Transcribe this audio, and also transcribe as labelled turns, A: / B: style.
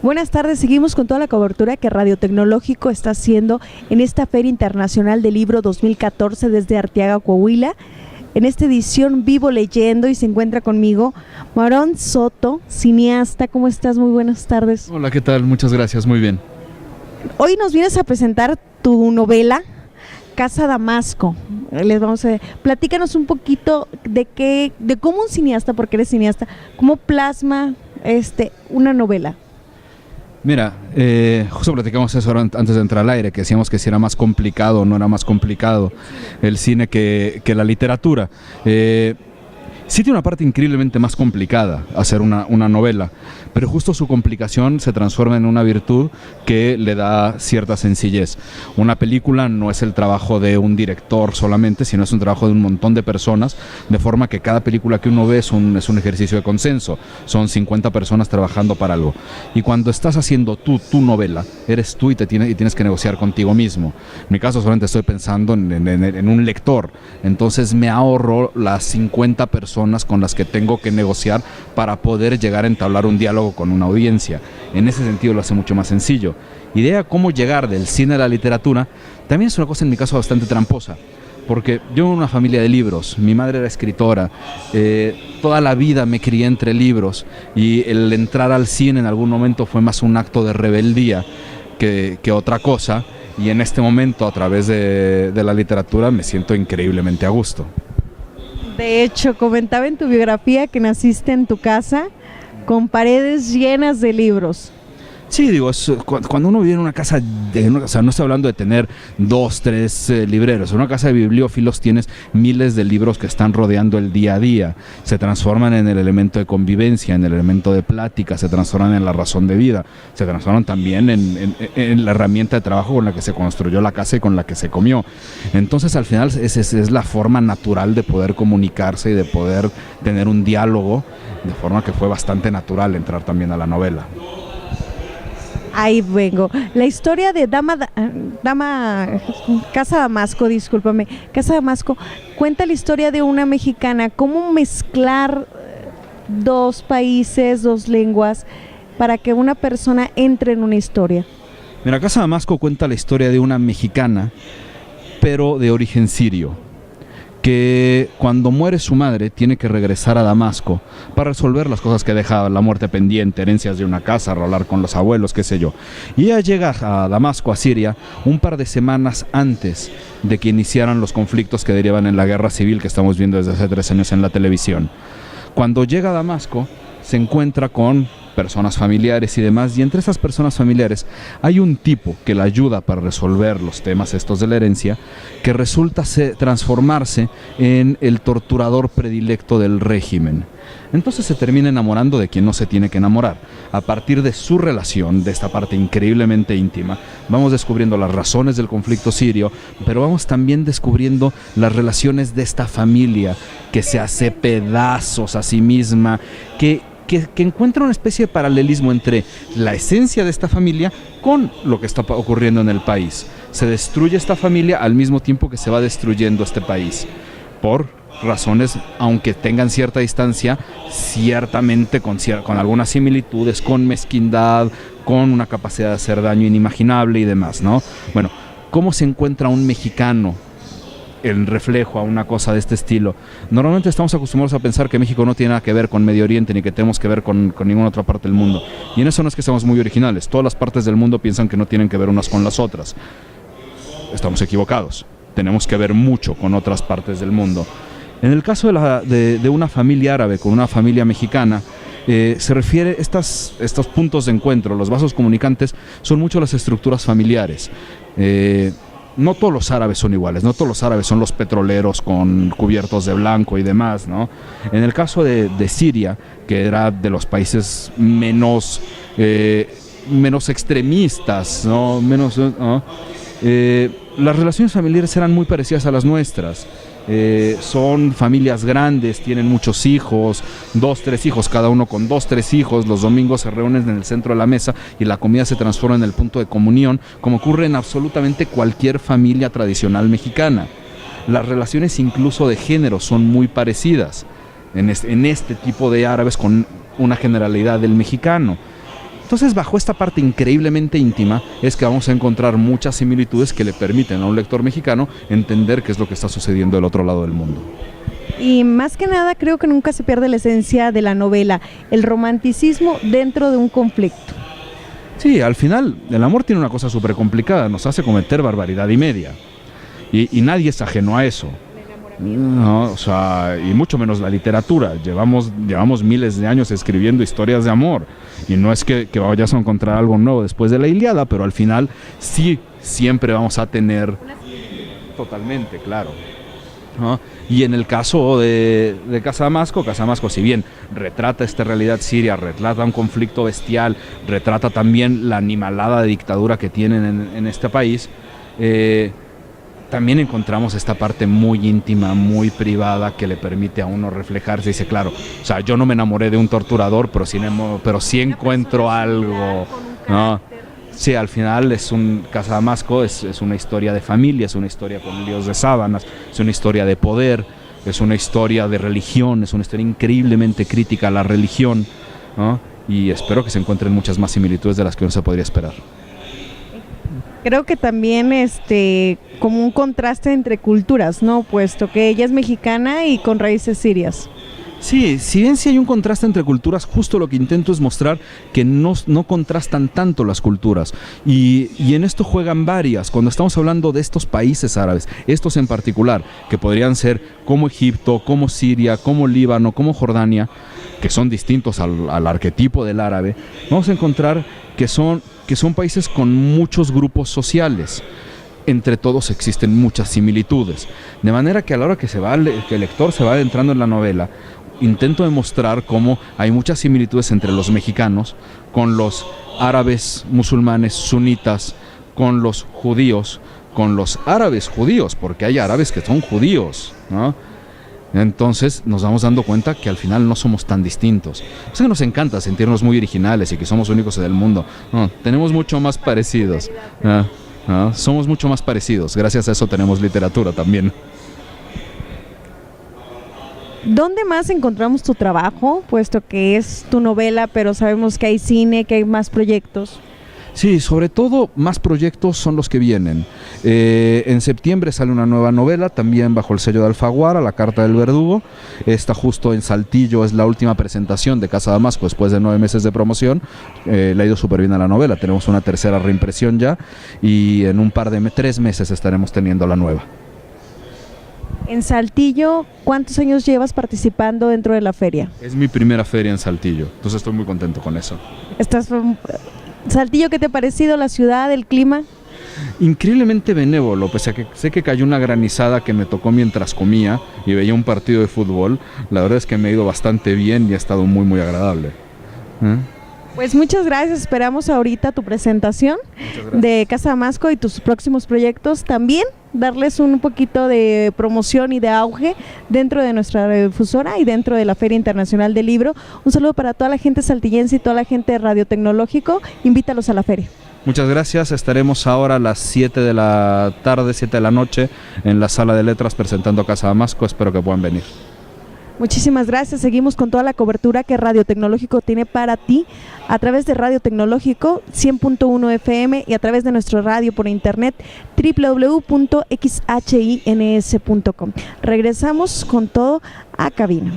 A: Buenas tardes, seguimos con toda la cobertura que Radio Tecnológico está haciendo en esta Feria Internacional del Libro 2014 desde Arteaga, Coahuila. En esta edición vivo leyendo y se encuentra conmigo Marón Soto, cineasta. ¿Cómo estás? Muy buenas tardes.
B: Hola, ¿qué tal? Muchas gracias, muy bien.
A: Hoy nos vienes a presentar tu novela Casa Damasco. Platícanos un poquito de cómo un cineasta, porque eres cineasta, cómo plasma una novela.
B: Mira, justo platicamos eso antes de entrar al aire, que decíamos que si era más complicado o no era más complicado el cine que la literatura. Sí tiene una parte increíblemente más complicada hacer una novela, pero justo su complicación se transforma en una virtud que le da cierta sencillez. Una película no es el trabajo de un director solamente, sino es un trabajo de un montón de personas, de forma que cada película que uno ve es un ejercicio de consenso. Son 50 personas trabajando para algo. Y cuando estás haciendo tu novela, eres tú y tienes que negociar contigo mismo. En mi caso solamente estoy pensando en un lector, entonces me ahorro las 50 personas con las que tengo que negociar para poder llegar a entablar un diálogo con una audiencia. En ese sentido lo hace mucho más sencillo. Idea cómo llegar del cine a la literatura también es una cosa en mi caso bastante tramposa, porque yo en una familia de libros, mi madre era escritora, toda la vida me crié entre libros y el entrar al cine en algún momento fue más un acto de rebeldía que otra cosa, y en este momento a través de la literatura me siento increíblemente a gusto.
A: De hecho, comentaba en tu biografía que naciste en tu casa con paredes llenas de libros.
B: Sí, digo, cuando uno vive en una casa, o sea, no estoy hablando de tener 2, 3 libreros. En una casa de bibliófilos tienes miles de libros que están rodeando el día a día. Se transforman en el elemento de convivencia, en el elemento de plática, se transforman en la razón de vida, se transforman también en la herramienta de trabajo con la que se construyó la casa y con la que se comió. Entonces, al final, es la forma natural de poder comunicarse y de poder tener un diálogo, de forma que fue bastante natural entrar también a la novela.
A: Ahí vengo. La historia de Casa Damasco, discúlpame, Casa Damasco, cuenta la historia de una mexicana, cómo mezclar dos países, dos lenguas, para que una persona entre en una historia.
B: Mira, Casa Damasco cuenta la historia de una mexicana, pero de origen sirio, que cuando muere su madre tiene que regresar a Damasco para resolver las cosas que deja la muerte pendiente, herencias de una casa, hablar con los abuelos, qué sé yo. Y ella llega a Damasco, a Siria, un par de semanas antes de que iniciaran los conflictos que derivan en la guerra civil que estamos viendo desde hace 3 años en la televisión. Cuando llega a Damasco se encuentra con personas familiares y demás, y entre esas personas familiares hay un tipo que la ayuda para resolver los temas estos de la herencia, que resulta transformarse en el torturador predilecto del régimen. Entonces se termina enamorando de quien no se tiene que enamorar. A partir de su relación, de esta parte increíblemente íntima, vamos descubriendo las razones del conflicto sirio, pero vamos también descubriendo las relaciones de esta familia que se hace pedazos a sí misma, que encuentra una especie de paralelismo entre la esencia de esta familia con lo que está ocurriendo en el país. Se destruye esta familia al mismo tiempo que se va destruyendo este país, por razones, aunque tengan cierta distancia, ciertamente con algunas similitudes, con mezquindad, con una capacidad de hacer daño inimaginable y demás, ¿no? Bueno, ¿cómo se encuentra un mexicano el reflejo a una cosa de este estilo? Normalmente estamos acostumbrados a pensar que México no tiene nada que ver con Medio Oriente ni que tenemos que ver con ninguna otra parte del mundo, y en eso no es que seamos muy originales. Todas las partes del mundo piensan que no tienen que ver unas con las otras. Estamos equivocados, tenemos que ver mucho con otras partes del mundo. En el caso de una familia árabe con una familia mexicana, se refiere estos puntos de encuentro, los vasos comunicantes, son mucho las estructuras familiares. No todos los árabes son iguales, no todos los árabes son los petroleros con cubiertos de blanco y demás, ¿no? En el caso de Siria, que era de los países menos extremistas, ¿no? Las relaciones familiares eran muy parecidas a las nuestras. Son familias grandes, tienen muchos hijos, 2, 3 hijos, cada uno con 2, 3 hijos. Los domingos se reúnen en el centro de la mesa y la comida se transforma en el punto de comunión, como ocurre en absolutamente cualquier familia tradicional mexicana. Las relaciones incluso de género son muy parecidas en este tipo de árabes, con una generalidad del mexicano. Entonces, bajo esta parte increíblemente íntima, es que vamos a encontrar muchas similitudes que le permiten a un lector mexicano entender qué es lo que está sucediendo del otro lado del mundo.
A: Y más que nada creo que nunca se pierde la esencia de la novela, el romanticismo dentro de un conflicto.
B: Sí, al final el amor tiene una cosa súper complicada, nos hace cometer barbaridad y media. Y nadie es ajeno a eso. No, o sea, y mucho menos la literatura. Llevamos miles de años escribiendo historias de amor. Y no es que vayas a encontrar algo nuevo después de la Ilíada, pero al final sí, siempre vamos a tener... Totalmente, claro. ¿No? Y en el caso de Casamasco, si bien retrata esta realidad siria, retrata un conflicto bestial, retrata también la animalada dictadura que tienen en este país, también encontramos esta parte muy íntima, muy privada, que le permite a uno reflejarse. Dice, claro, o sea, yo no me enamoré de un torturador, pero sí encuentro algo, ¿no? Sí, al final Casamasco es una historia de familia, es una historia con líos de sábanas, es una historia de poder, es una historia de religión, es una historia increíblemente crítica a la religión, ¿no? Y espero que se encuentren muchas más similitudes de las que uno se podría esperar.
A: Creo que también como un contraste entre culturas, ¿no? Puesto que ella es mexicana y con raíces sirias.
B: Sí, si bien sí hay un contraste entre culturas, justo lo que intento es mostrar que no contrastan tanto las culturas. Y en esto juegan varias. Cuando estamos hablando de estos países árabes, estos en particular, que podrían ser como Egipto, como Siria, como Líbano, como Jordania, que son distintos al arquetipo del árabe, vamos a encontrar que son países con muchos grupos sociales. Entre todos existen muchas similitudes. De manera que a la hora que el lector se va adentrando en la novela, intento demostrar cómo hay muchas similitudes entre los mexicanos con los árabes musulmanes sunitas, con los judíos, con los árabes judíos, porque hay árabes que son judíos, ¿no? Entonces nos vamos dando cuenta que al final no somos tan distintos. O sea, nos encanta sentirnos muy originales y que somos únicos en el mundo. No, tenemos mucho más parecidos. Somos mucho más parecidos. Gracias a eso tenemos literatura también.
A: ¿Dónde más encontramos tu trabajo? Puesto que es tu novela, pero sabemos que hay cine, que hay más proyectos.
B: Sí, sobre todo más proyectos son los que vienen. En septiembre sale una nueva novela, también bajo el sello de Alfaguara, La Carta del Verdugo. Está justo en Saltillo, es la última presentación de Casamasco después de 9 meses de promoción. Le ha ido súper bien a la novela, tenemos una tercera reimpresión ya y en 3 meses estaremos teniendo la nueva.
A: En Saltillo, ¿cuántos años llevas participando dentro de la feria?
B: Es mi primera feria en Saltillo, entonces estoy muy contento con eso.
A: Saltillo, ¿qué te ha parecido la ciudad, el clima?
B: Increíblemente benévolo, pese a que sé que cayó una granizada que me tocó mientras comía y veía un partido de fútbol. La verdad es que me ha ido bastante bien y ha estado muy muy agradable.
A: Pues muchas gracias, esperamos ahorita tu presentación de Casamasco y tus próximos proyectos también, darles un poquito de promoción y de auge dentro de nuestra radiodifusora y dentro de la Feria Internacional del Libro. Un saludo para toda la gente saltillense y toda la gente de Radio Tecnológico, invítalos a la feria.
B: Muchas gracias, estaremos ahora a las 7 de la tarde, 7 de la noche en la Sala de Letras presentando Casamasco, espero que puedan venir.
A: Muchísimas gracias, seguimos con toda la cobertura que Radio Tecnológico tiene para ti a través de Radio Tecnológico 100.1 FM y a través de nuestro radio por internet www.xhins.com. Regresamos con todo a cabina.